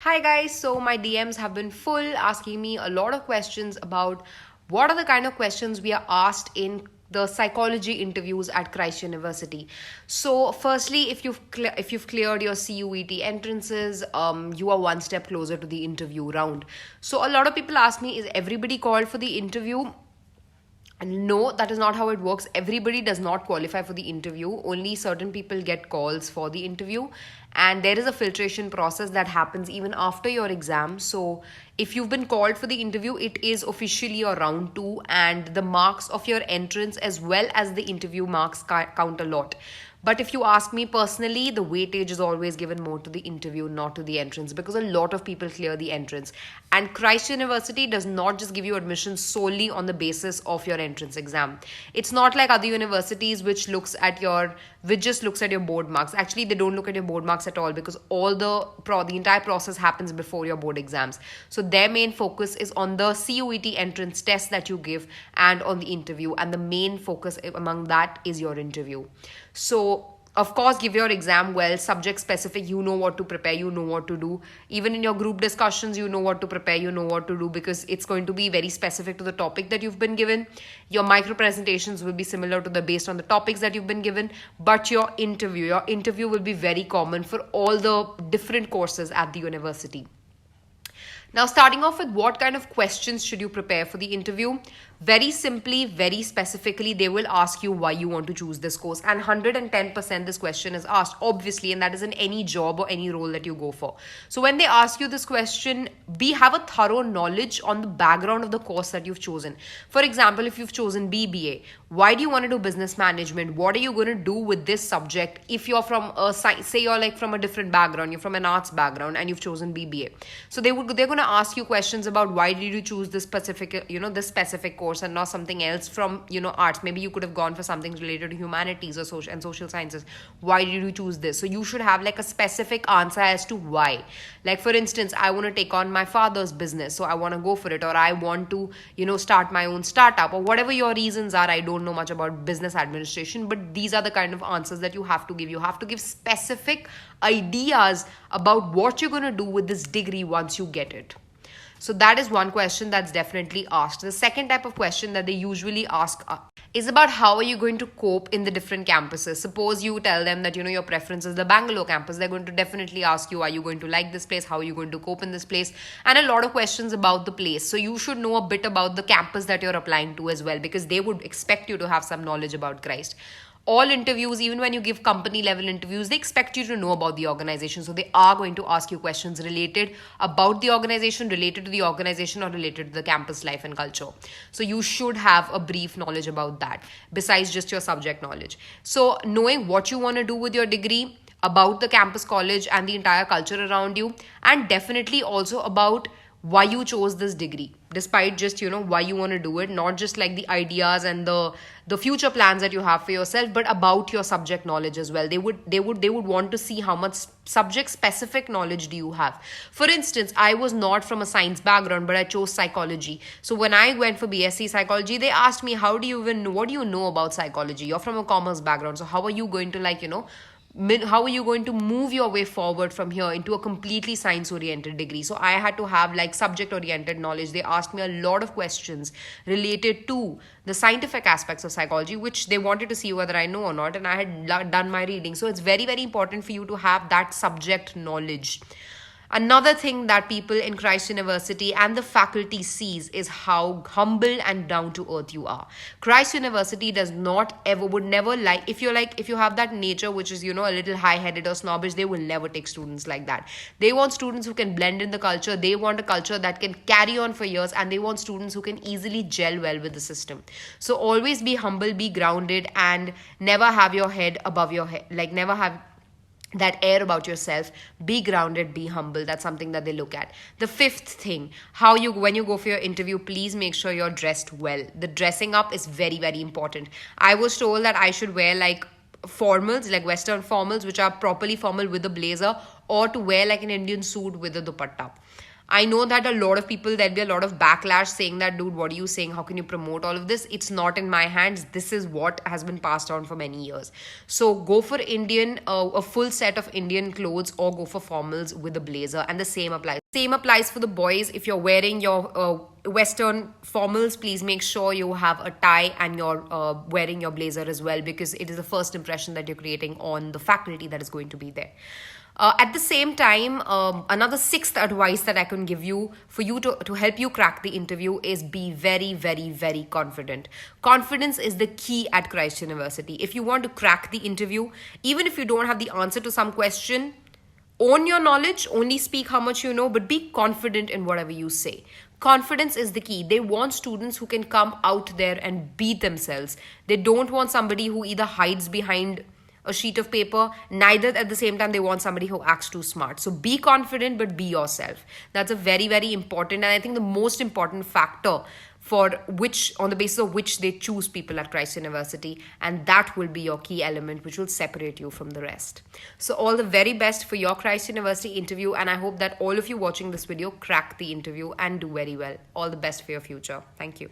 Hi guys, so my DMs have been full asking me a lot of questions about what are the kind of questions we are asked in the psychology interviews at Christ University. So, firstly, if you've cleared your CUET entrances, you are one step closer to the interview round. So, a lot of people ask me, is everybody called for the interview? No, that is not how it works. Everybody does not qualify for the interview. Only certain people get calls for the interview. And there is a filtration process that happens even after your exam. So, if you've been called for the interview, it is officially your round two, and the marks of your entrance as well as the interview marks count a lot. But if you ask me personally, the weightage is always given more to the interview, not to the entrance, because a lot of people clear the entrance. And Christ University does not just give you admission solely on the basis of your entrance exam. It's not like other universities which just looks at your board marks. Actually, they don't look at your board marks at all, because the entire process happens before your board exams. So their main focus is on the CUET entrance test that you give and on the interview, and the main focus among that is your interview. So, of course, give your exam well, subject specific, you know what to prepare, you know what to do. Even in your group discussions, you know what to prepare, you know what to do, because it's going to be very specific to the topic that you've been given. Your micro presentations will be similar to the based on the topics that you've been given, but your interview will be very common for all the different courses at the university. Now, starting off with what kind of questions should you prepare for the interview? Very simply, very specifically, they will ask you why you want to choose this course. And 110% this question is asked, obviously, and that is in any job or any role that you go for. So when they ask you this question, have a thorough knowledge on the background of the course that you've chosen. For example, if you've chosen BBA, why do you want to do business management? What are you going to do with this subject if you're from say you're like from a different background, you're from an arts background and you've chosen BBA. So they're going to ask you questions about why did you choose this specific course and not something else from arts. Maybe you could have gone for something related to humanities or social sciences. Why did you choose this? So you should have like a specific answer as to why. Like, for instance, I want to take on my father's business, so I want to go for it, or I want to start my own startup, or whatever your reasons are. I don't know much about business administration, but these are the kind of answers that you have to give. You have to give specific ideas about what you're going to do with this degree once you get it. So that is one question that's definitely asked. The second type of question that they usually ask is about how are you going to cope in the different campuses. Suppose you tell them that your preference is the Bangalore campus. They're going to definitely ask you, are you going to like this place? How are you going to cope in this place? And a lot of questions about the place. So you should know a bit about the campus that you're applying to as well, because they would expect you to have some knowledge about Christ. All interviews, even when you give company level interviews, they expect you to know about the organization. So they are going to ask you questions related about the organization, related to the organization, or related to the campus life and culture. So you should have a brief knowledge about that besides just your subject knowledge. So knowing what you want to do with your degree, about the campus, college, and the entire culture around you, and definitely also about why you chose this degree, despite just why you want to do it, not just like the ideas and the future plans that you have for yourself, but about your subject knowledge as well. They would want to see how much subject specific knowledge do you have. For instance, I was not from a science background, but I chose psychology. So when I went for BSc psychology, they asked me, what do you know about psychology? You're from a commerce background, so how are you going to how are you going to move your way forward from here into a completely science oriented degree? So I had to have like subject oriented knowledge. They asked me a lot of questions related to the scientific aspects of psychology, which they wanted to see whether I know or not, and I had done my reading. So it's very, very important for you to have that subject knowledge. Another thing that people in Christ University and the faculty sees is how humble and down to earth you are. Christ University would never like, if you have that nature which is, a little high headed or snobbish, they will never take students like that. They want students who can blend in the culture. They want a culture that can carry on for years, and they want students who can easily gel well with the system. So always be humble, be grounded, and never have your head above your head, like never have that air about yourself. Be grounded, be humble. That's something that they look at. The fifth thing, when you go for your interview, please make sure you're dressed well. The dressing up is very, very important. I was told that I should wear like formals, like Western formals, which are properly formal with a blazer, or to wear like an Indian suit with a dupatta. I know that a lot of people, there'll be a lot of backlash saying that, dude, what are you saying? How can you promote all of this? It's not in my hands. This is what has been passed on for many years. So go for a full set of Indian clothes, or go for formals with a blazer. And the same applies. Same applies for the boys. If you're wearing your Western formals, please make sure you have a tie and you're wearing your blazer as well, because it is the first impression that you're creating on the faculty that is going to be there. At the same time, another sixth advice that I can give you for you to help you crack the interview is be very, very, very confident. Confidence is the key at Christ University. If you want to crack the interview, even if you don't have the answer to some question, own your knowledge, only speak how much you know, but be confident in whatever you say. Confidence is the key. They want students who can come out there and be themselves. They don't want somebody who either hides behind a sheet of paper, neither at the same time they want somebody who acts too smart. So be confident, but be yourself. That's a very, very important, and I think the most important factor for which, on the basis of which they choose people at Christ University, and that will be your key element which will separate you from the rest. So all the very best for your Christ University interview, and I hope that all of you watching this video crack the interview and do very well. All the best for your future. Thank you.